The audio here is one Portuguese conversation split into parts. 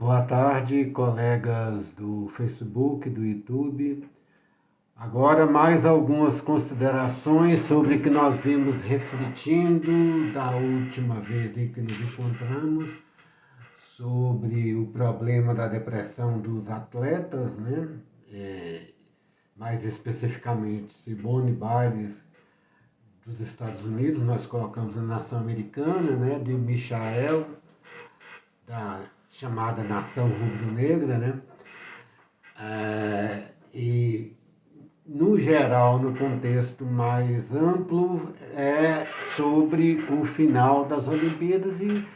Boa tarde, colegas do Facebook, do YouTube. Agora, mais algumas considerações sobre o que nós vimos refletindo da última vez em que nos encontramos, sobre o problema da depressão dos atletas, né? Mais especificamente, Simone Biles dos Estados Unidos, nós colocamos a nação americana, né? De Michael, da chamada Nação Rubro-Negra, né? E, no geral, no contexto mais amplo, é sobre o final das Olimpíadas e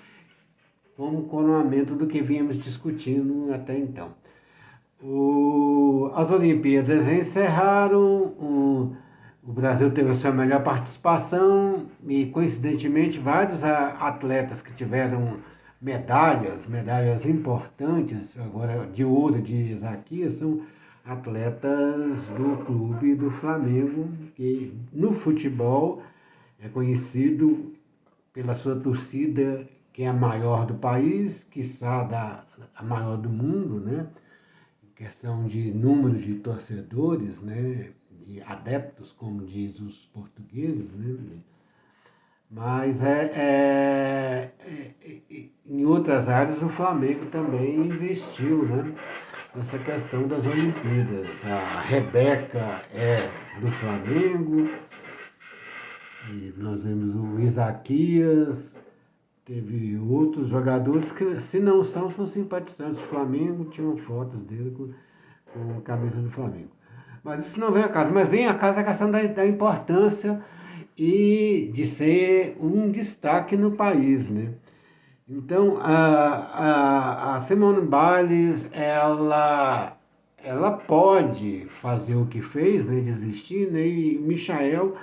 como coroamento do que vínhamos discutindo até então. As Olimpíadas encerraram, o Brasil teve a sua melhor participação e, coincidentemente, vários atletas que tiveram medalhas importantes, agora de ouro de Isaquias, são atletas do clube do Flamengo, que no futebol é conhecido pela sua torcida, que é a maior do país, quiçá a maior do mundo, né? Questão de número de torcedores, né? De adeptos, como diz os portugueses, né? Mas em outras áreas o Flamengo também investiu, né, nessa questão das Olimpíadas. A Rebeca é do Flamengo, e nós vemos o Isaquias, teve outros jogadores que, se não são simpatizantes do Flamengo, tinham fotos dele com a camisa do Flamengo. Mas isso não vem a caso. Mas vem a caso a questão da importância e de ser um destaque no país, né? Então, a Simone Biles, ela pode fazer o que fez, né, desistir, né, e Michael,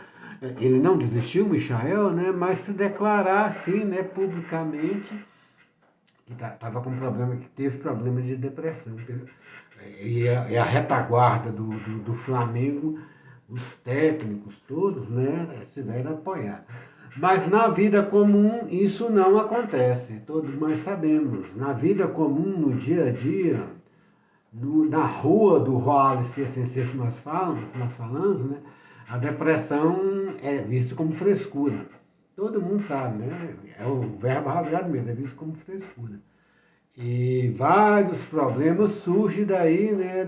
ele não desistiu, Michael, né, mas se declarar assim, né, publicamente, que que teve problema de depressão. E a retaguarda do Flamengo, os técnicos todos, né, estiveram apoiados. Mas na vida comum isso não acontece, todos nós sabemos. Na vida comum, no dia a dia, na rua do Wallace e SNC que nós falamos, né, a depressão é vista como frescura. Todo mundo sabe, né? É o verbo rasgado mesmo, é visto como frescura. E vários problemas surgem daí, né,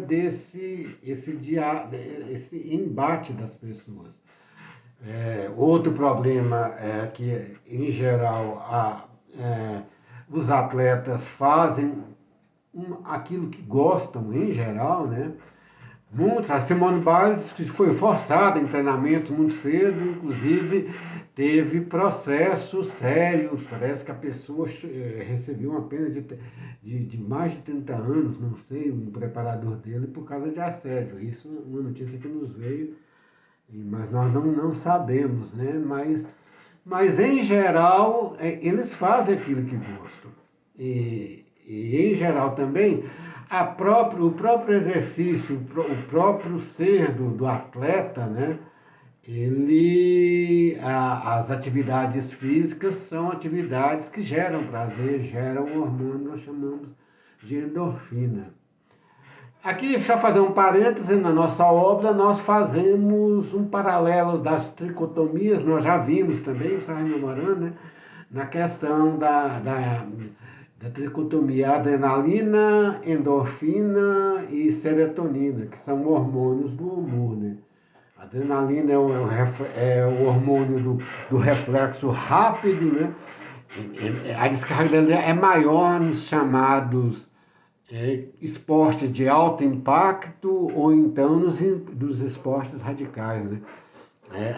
esse embate das pessoas. Outro problema é que, em geral, os atletas fazem aquilo que gostam, em geral, né? A Simone Biles foi forçada em treinamentos muito cedo, inclusive teve processos sérios. Parece que a pessoa recebeu uma pena de mais de 30 anos, não sei, um preparador dele, por causa de assédio. Isso é uma notícia que nos veio, mas nós não sabemos, né? Mas em geral, eles fazem aquilo que gostam. E em geral também, o próprio exercício, o próprio ser do atleta, né? As atividades físicas são atividades que geram prazer, geram hormônio, nós chamamos de endorfina. Aqui, só fazer um parêntese, na nossa obra nós fazemos um paralelo das tricotomias, nós já vimos também, está rememorando, né? Na questão da tricotomia, adrenalina, endorfina e serotonina, que são hormônios do humor, né? A adrenalina é o hormônio do reflexo rápido, né? A descarga dele é maior nos chamados esportes de alto impacto ou então dos esportes radicais, né?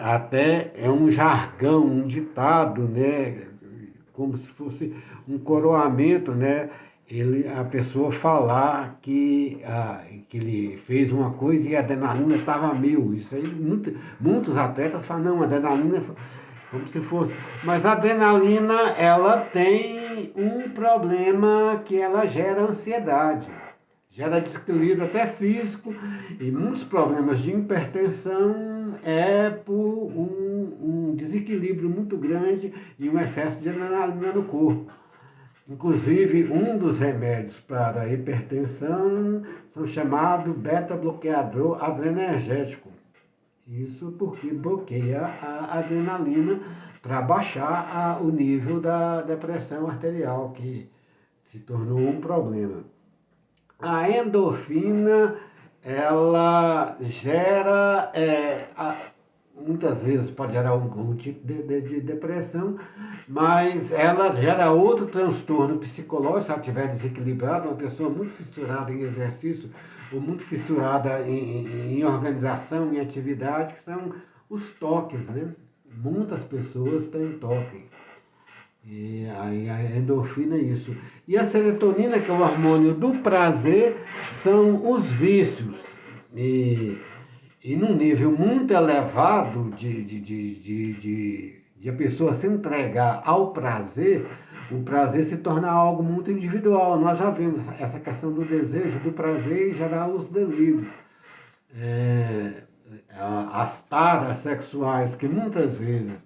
Até é um jargão, um ditado, né? Como se fosse um coroamento, né? A pessoa falar que ele fez uma coisa e a adrenalina estava mil. Isso aí, muitos atletas falam, não, a adrenalina, como se fosse. Mas a adrenalina, ela tem um problema que ela gera ansiedade, gera desequilíbrio até físico, e muitos problemas de hipertensão é por um desequilíbrio muito grande e um excesso de adrenalina no corpo. Inclusive, um dos remédios para a hipertensão são chamados beta-bloqueador adrenérgico. Isso porque bloqueia a adrenalina para baixar o nível da pressão arterial, que se tornou um problema. A endorfina, ela gera, muitas vezes pode gerar algum tipo de depressão, mas ela gera outro transtorno psicológico, se ela estiver desequilibrada, uma pessoa muito fissurada em exercício, ou muito fissurada em organização, em atividade, que são os toques, né? Muitas pessoas têm toque. E a endorfina é isso. E a serotonina, que é o hormônio do prazer, são os vícios. E num nível muito elevado de a pessoa se entregar ao prazer, o prazer se torna algo muito individual. Nós já vimos essa questão do desejo, do prazer e gerar os delírios. As taras sexuais, que muitas vezes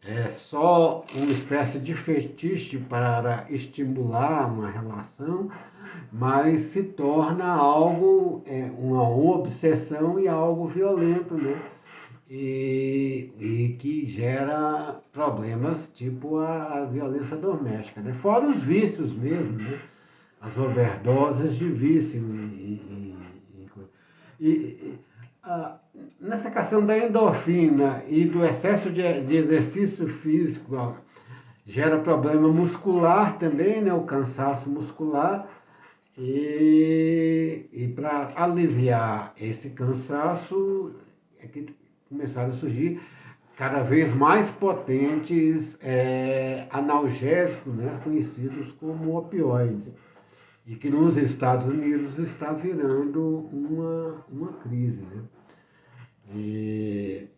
é só uma espécie de fetiche para estimular uma relação, mas se torna algo, uma obsessão e algo violento, né? E que gera problemas tipo a violência doméstica, né? Fora os vícios mesmo, né? As overdoses de vício. Nessa questão da endorfina e do excesso de exercício físico, ó, gera problema muscular também, né? O cansaço muscular. E para aliviar esse cansaço, é que começaram a surgir cada vez mais potentes analgésicos, né? Conhecidos como opioides. E que nos Estados Unidos está virando uma crise, né? E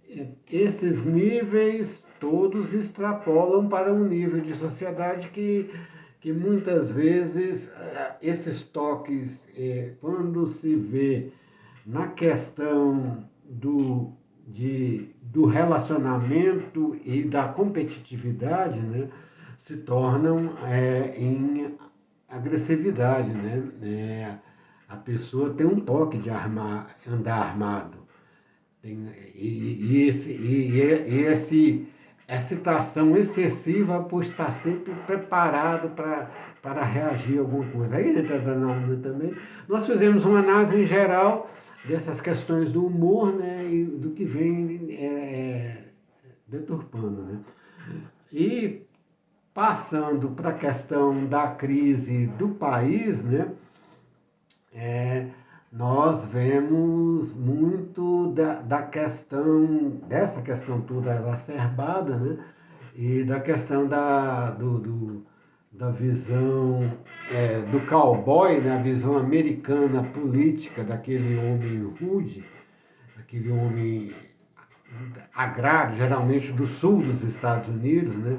esses níveis todos extrapolam para um nível de sociedade que muitas vezes esses toques, quando se vê na questão do relacionamento e da competitividade, né, se tornam em agressividade, né? A pessoa tem um toque de andar armado. Essa excitação excessiva por estar sempre preparado para reagir a alguma coisa. Aí entra a adrenalina também. Nós fizemos uma análise em geral dessas questões do humor, né, e do que vem deturpando, né? E passando para a questão da crise do país, né, nós vemos muito dessa questão toda exacerbada, né, e da questão da visão do cowboy, né, a visão americana política daquele homem rude, aquele homem agrário, geralmente do sul dos Estados Unidos, né,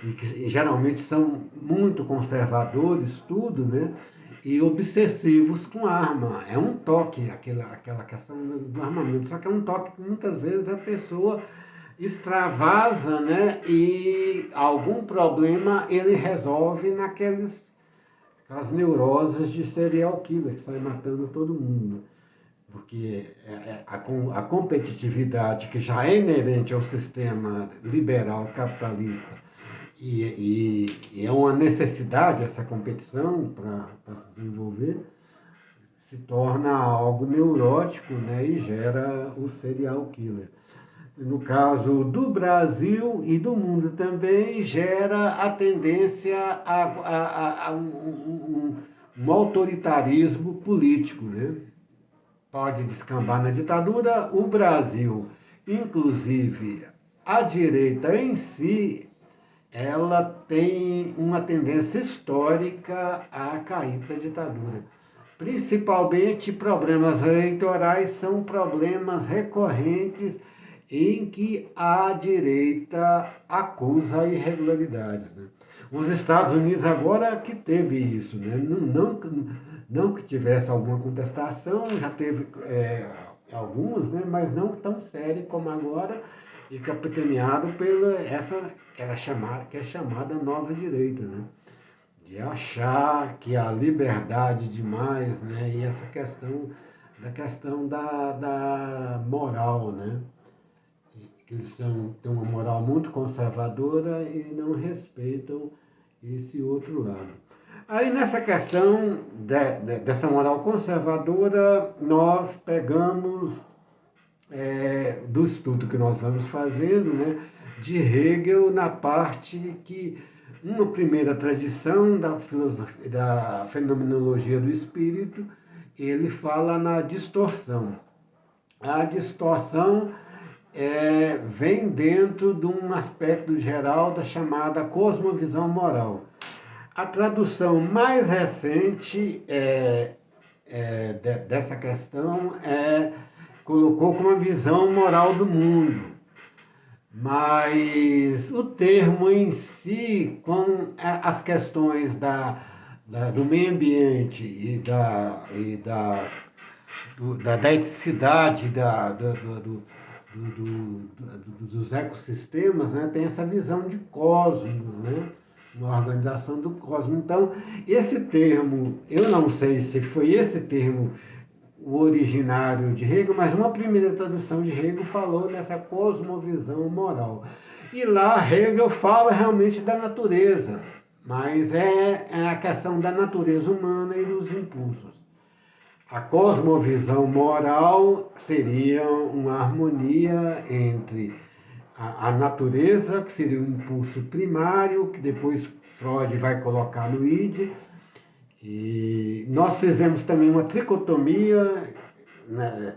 e que geralmente são muito conservadores, tudo, né? E obsessivos com arma. É um toque, aquela questão do armamento, só que é um toque que muitas vezes a pessoa extravasa, né? E algum problema ele resolve aquelas neuroses de serial killer, que sai matando todo mundo. Porque a competitividade que já é inerente ao sistema liberal capitalista e é uma necessidade essa competição para se desenvolver, se torna algo neurótico, né, e gera o serial killer. No caso do Brasil e do mundo também, gera a tendência a um autoritarismo político, né? Pode descambar na ditadura. O Brasil, inclusive a direita em si, ela tem uma tendência histórica a cair para a ditadura. Principalmente problemas eleitorais são problemas recorrentes em que a direita acusa irregularidades, né? Os Estados Unidos agora que teve isso, né? Não que tivesse alguma contestação, já teve algumas, né? Mas não tão séria como agora, e capitaneado pela essa que é chamada nova direita, né? de achar que a liberdade demais, né? E essa questão da moral, né? Eles têm uma moral muito conservadora e não respeitam esse outro lado. Aí nessa questão dessa moral conservadora, nós pegamos do estudo que nós vamos fazendo, né, de Hegel na parte que uma primeira tradição da fenomenologia do espírito, ele fala na distorção. A distorção vem dentro de um aspecto geral da chamada cosmovisão moral. A tradução mais recente dessa questão colocou como uma visão moral do mundo. Mas o termo em si, com as questões do meio ambiente e da eticidade dos ecossistemas, né, tem essa visão de cosmos, né? Uma organização do cosmos. Então, esse termo, eu não sei se foi esse termo o originário de Hegel, mas uma primeira tradução de Hegel falou nessa cosmovisão moral. E lá Hegel fala realmente da natureza, mas é a questão da natureza humana e dos impulsos. A cosmovisão moral seria uma harmonia entre a natureza, que seria o impulso primário, que depois Freud vai colocar no id, e nós fizemos também uma tricotomia, né,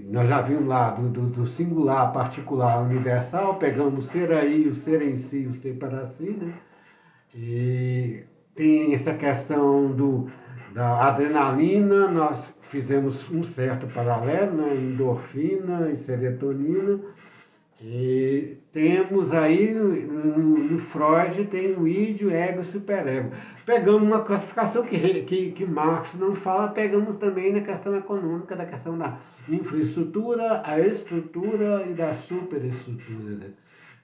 nós já vimos lá do singular, particular, universal, pegamos o ser aí, o ser em si, o ser para si, né? E tem essa questão da adrenalina, nós fizemos um certo paralelo, né? Endorfina e serotonina. E temos aí, no Freud, tem o id, o ego e o superego. Pegamos uma classificação que Marx não fala, pegamos também na questão econômica, da questão da infraestrutura, a estrutura e da superestrutura, né?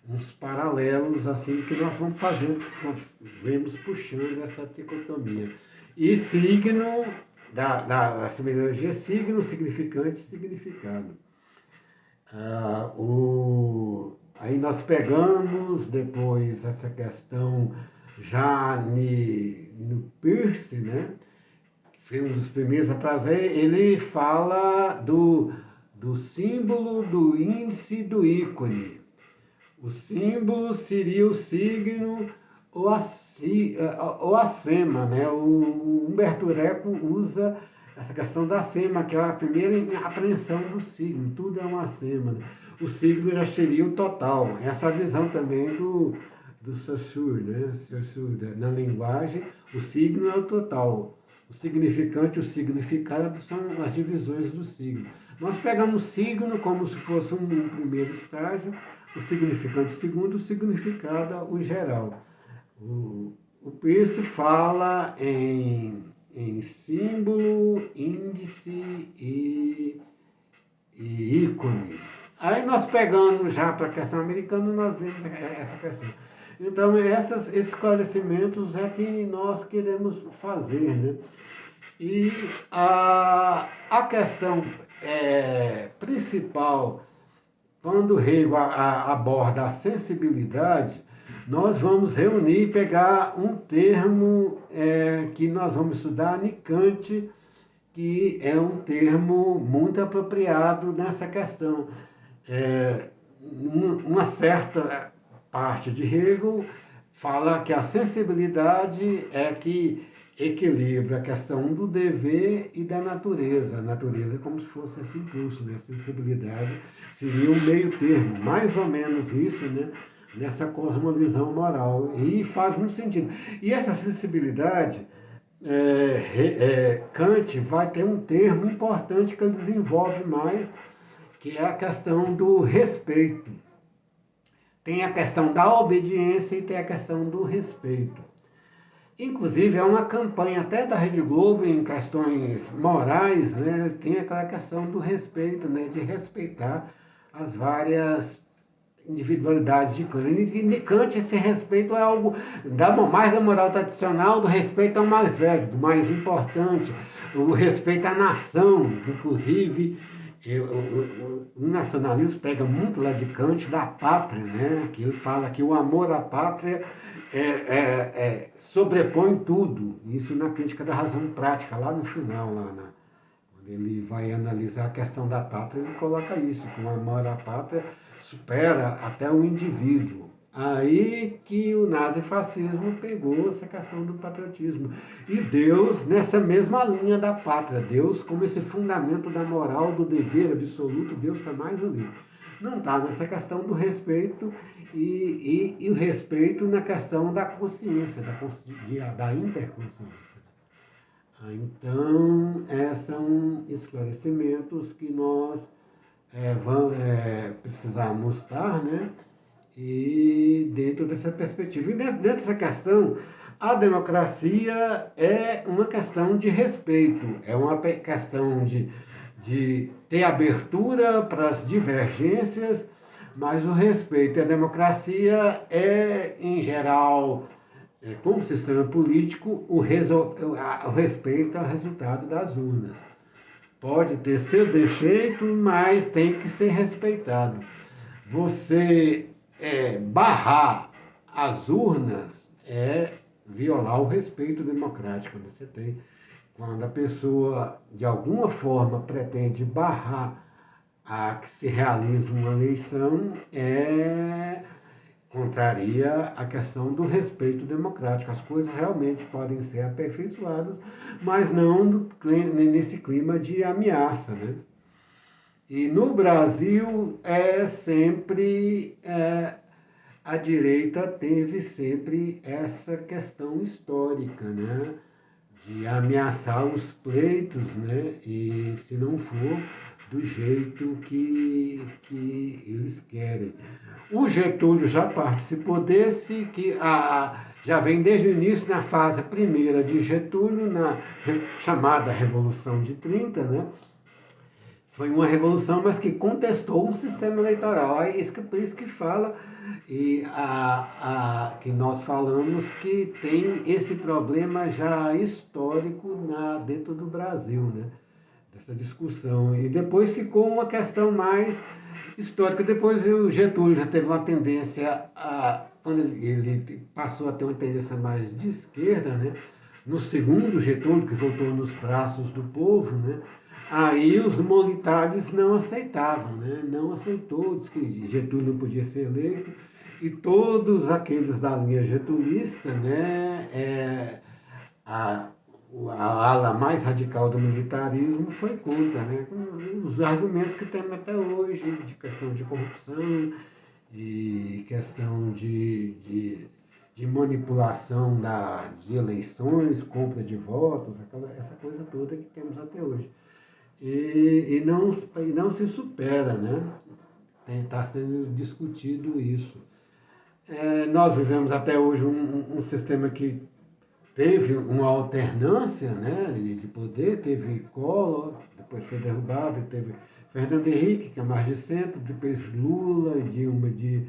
Uns paralelos assim que nós vamos fazendo, vemos puxando essa dicotomia. E signo, da semiologia, signo, significante e significado. Aí nós pegamos depois essa questão já no Peirce, né? Que foi um dos primeiros a trazer, ele fala do símbolo, do índice, do ícone. O símbolo seria o signo ou a sema, né? O Humberto Eco usa essa questão da sema, que é a primeira apreensão do signo, tudo é uma sema. Né? O signo já seria o total. Essa visão também do Saussure, né? Saussure, na linguagem, o signo é o total. O significante e o significado são as divisões do signo. Nós pegamos o signo como se fosse um primeiro estágio, o significante o segundo, o significado o geral. O Peirce fala em símbolo, índice e ícone. Aí nós pegando já para a questão americana, nós vemos essa questão. Então, esses esclarecimentos é que nós queremos fazer, né? E a questão principal, quando Hegel aborda a sensibilidade, nós vamos reunir e pegar um termo que nós vamos estudar em Kant, que é um termo muito apropriado nessa questão. Uma certa parte de Hegel fala que a sensibilidade é que equilibra a questão do dever e da natureza. A natureza é como se fosse esse impulso, né? A sensibilidade seria um meio termo, mais ou menos isso, né? Nessa cosmovisão moral. E faz muito sentido. E essa sensibilidade, Kant vai ter um termo importante que ele desenvolve mais, que é a questão do respeito. Tem a questão da obediência e tem a questão do respeito. Inclusive, é uma campanha até da Rede Globo em questões morais, né? Tem aquela questão do respeito, né? De respeitar as várias individualidades de Kant. E de Kant, esse respeito é algo mais da moral tradicional, do respeito ao mais velho, do mais importante, o respeito à nação, inclusive. O nacionalismo pega muito lá de Kant, da pátria, né? Que ele fala que o amor à pátria sobrepõe tudo. Isso na crítica da razão prática, lá no final, quando ele vai analisar a questão da pátria, ele coloca isso, que o amor à pátria supera até o indivíduo. Aí que o nazifascismo pegou essa questão do patriotismo. E Deus nessa mesma linha da pátria. Deus como esse fundamento da moral, do dever absoluto, Deus está mais ali. Não está nessa questão do respeito e o respeito na questão da consciência, da interconsciência. Então, são esclarecimentos que nós precisamos estar, né? E dentro dessa perspectiva. E dentro dessa questão, a democracia é uma questão de respeito, é uma questão de ter abertura para as divergências, mas o respeito. A democracia em geral, como sistema político, o respeito ao resultado das urnas. Pode ter seu defeito, mas tem que ser respeitado. Você barrar as urnas é violar o respeito democrático. Você tem, quando a pessoa, de alguma forma, pretende barrar a que se realize uma eleição, contraria a questão do respeito democrático. As coisas realmente podem ser aperfeiçoadas, mas não nesse clima de ameaça, né? E no Brasil a direita teve sempre essa questão histórica, né? De ameaçar os pleitos, né? E se não for do jeito que eles querem. O Getúlio já participou desse, que já vem desde o início na fase primeira de Getúlio, na chamada Revolução de 30, né? Foi uma revolução, mas que contestou um sistema eleitoral. Por isso que fala, que nós falamos que tem esse problema já histórico dentro do Brasil, né? Dessa discussão. E depois ficou uma questão mais histórica. Depois o Getúlio já teve uma tendência, quando ele passou a ter uma tendência mais de esquerda, né? No segundo Getúlio, que voltou nos braços do povo, né? Aí os militares não aceitavam, né? Não aceitou, disse que Getúlio não podia ser eleito, e todos aqueles da linha getulista, né? A ala mais radical do militarismo foi contra, né? Os argumentos que temos até hoje, de questão de corrupção e questão de manipulação de eleições, compra de votos, essa coisa toda que temos até hoje. E não se supera, né? Está sendo discutido isso. Nós vivemos até hoje um sistema que teve uma alternância, né, de poder, teve Collor, depois foi derrubado, teve Fernando Henrique, que é mais de centro, depois Lula, Dilma de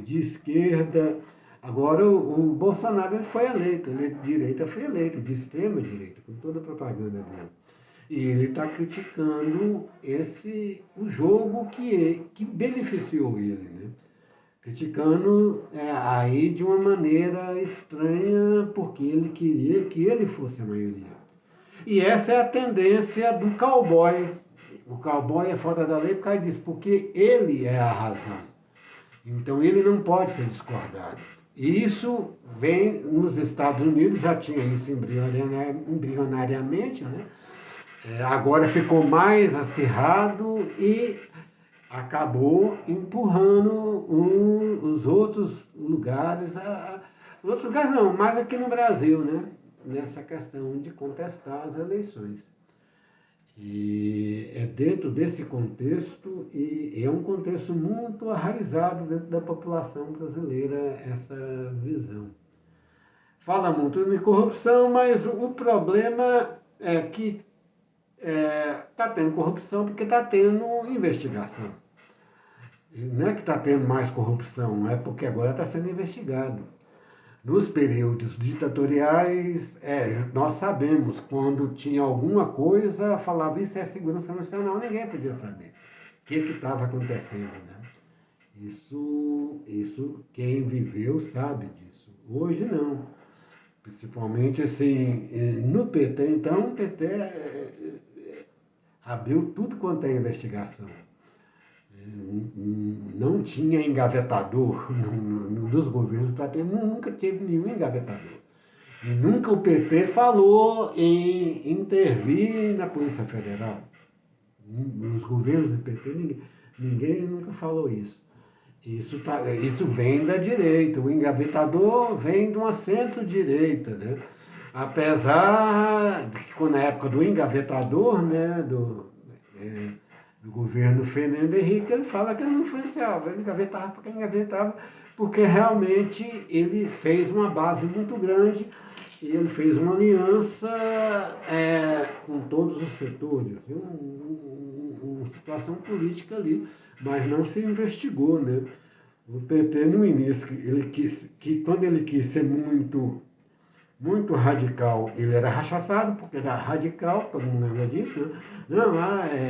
esquerda. Agora o Bolsonaro foi eleito, ele de direita foi eleito, de extrema direita, com toda a propaganda dele. E ele está criticando o jogo que beneficiou ele, né? Criticando aí de uma maneira estranha, porque ele queria que ele fosse a maioria. E essa é a tendência do cowboy. O cowboy é fora da lei por causa disso, porque ele é a razão. Então ele não pode ser discordado. E isso vem nos Estados Unidos, já tinha isso embrionariamente, né? Agora ficou mais acirrado e acabou empurrando os outros lugares, outros lugares não, mas aqui no Brasil, né? Nessa questão de contestar as eleições. E é dentro desse contexto, e é um contexto muito arraizado dentro da população brasileira, essa visão. Fala muito de corrupção, mas o problema é que está tendo corrupção porque está tendo investigação. Não é que está tendo mais corrupção, é porque agora está sendo investigado. Nos períodos ditatoriais, nós sabemos, quando tinha alguma coisa, falava isso é segurança nacional, ninguém podia saber o que estava acontecendo, né? Isso quem viveu sabe disso. Hoje não. Principalmente assim, no PT, então, o PT abriu tudo quanto é investigação. Não tinha engavetador dos governos para ter, nunca teve nenhum engavetador. E nunca o PT falou em intervir na Polícia Federal. Nos governos do PT, ninguém nunca falou isso. Isso vem da direita. O engavetador vem de uma centro-direita, né? Apesar de que, na época do engavetador, né, do governo Fernando Henrique, ele fala que ele não influenciava, ele engavetava porque realmente ele fez uma base muito grande e ele fez uma aliança com todos os setores, uma situação política ali, mas não se investigou, né? O PT no início, quando ele quis ser muito radical, ele era rechaçado porque era radical, todo mundo lembra disso, né? Não,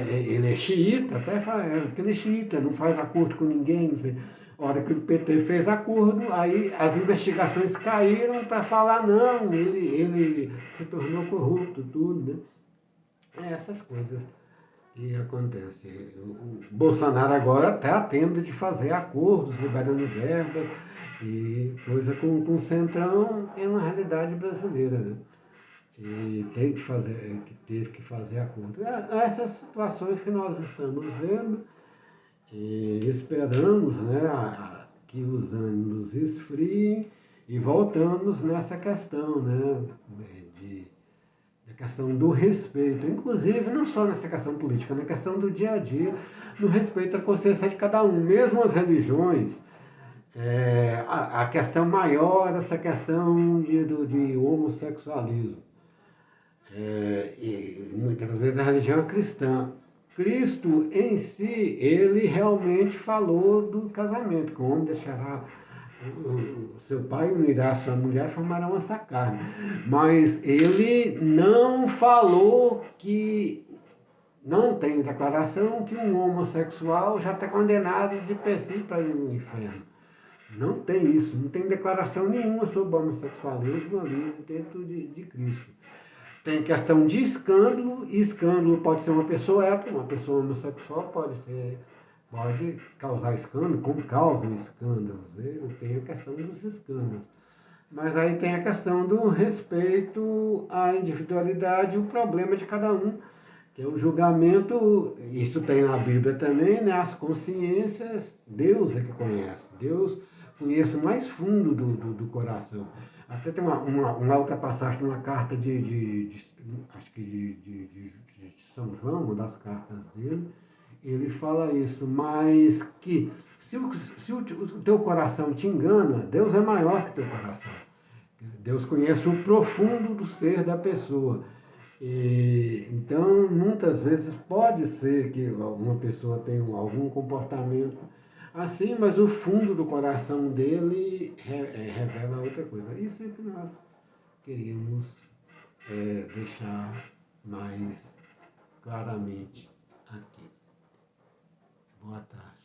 ele é xiita, até fala, que ele é xiita, não faz acordo com ninguém, não sei. A hora que o PT fez acordo, aí as investigações caíram para falar, não, ele se tornou corrupto, tudo, né? Essas coisas que acontecem. O Bolsonaro agora está tendo de fazer acordos, liberando verbas, e coisa com o Centrão é uma realidade brasileira, né? E que teve que fazer acordo. Essas situações que nós estamos vendo e esperamos, né, que os ânimos esfriem e voltamos nessa questão, né, da questão do respeito, inclusive não só nessa questão política, na questão do dia a dia, no respeito à consciência de cada um, mesmo as religiões. A questão maior, essa questão de homossexualismo. E muitas vezes a religião é cristã. Cristo em si, ele realmente falou do casamento, que o homem deixará o seu pai unirá a sua mulher e formarão essa carne. Mas ele não falou que não tem declaração que um homossexual já está condenado de per si para ir no inferno. Não tem isso, não tem declaração nenhuma sobre o homossexualismo ali dentro de Cristo. Tem questão de escândalo, e escândalo pode ser uma pessoa hétero, uma pessoa homossexual pode causar escândalo, como causam escândalos. Tem a questão dos escândalos. Mas aí tem a questão do respeito à individualidade e o problema de cada um, que é o julgamento, isso tem na Bíblia também, né? As consciências, Deus é que conhece. Deus conhece o mais fundo do coração. Até tem uma outra passagem numa carta acho que de São João, uma das cartas dele, ele fala isso, mas que se o teu coração te engana, Deus é maior que teu coração. Deus conhece o profundo do ser da pessoa. Então, muitas vezes pode ser que uma pessoa tenha algum comportamento assim, mas o fundo do coração dele revela outra coisa. Isso é que nós queríamos deixar mais claramente aqui. Boa tarde.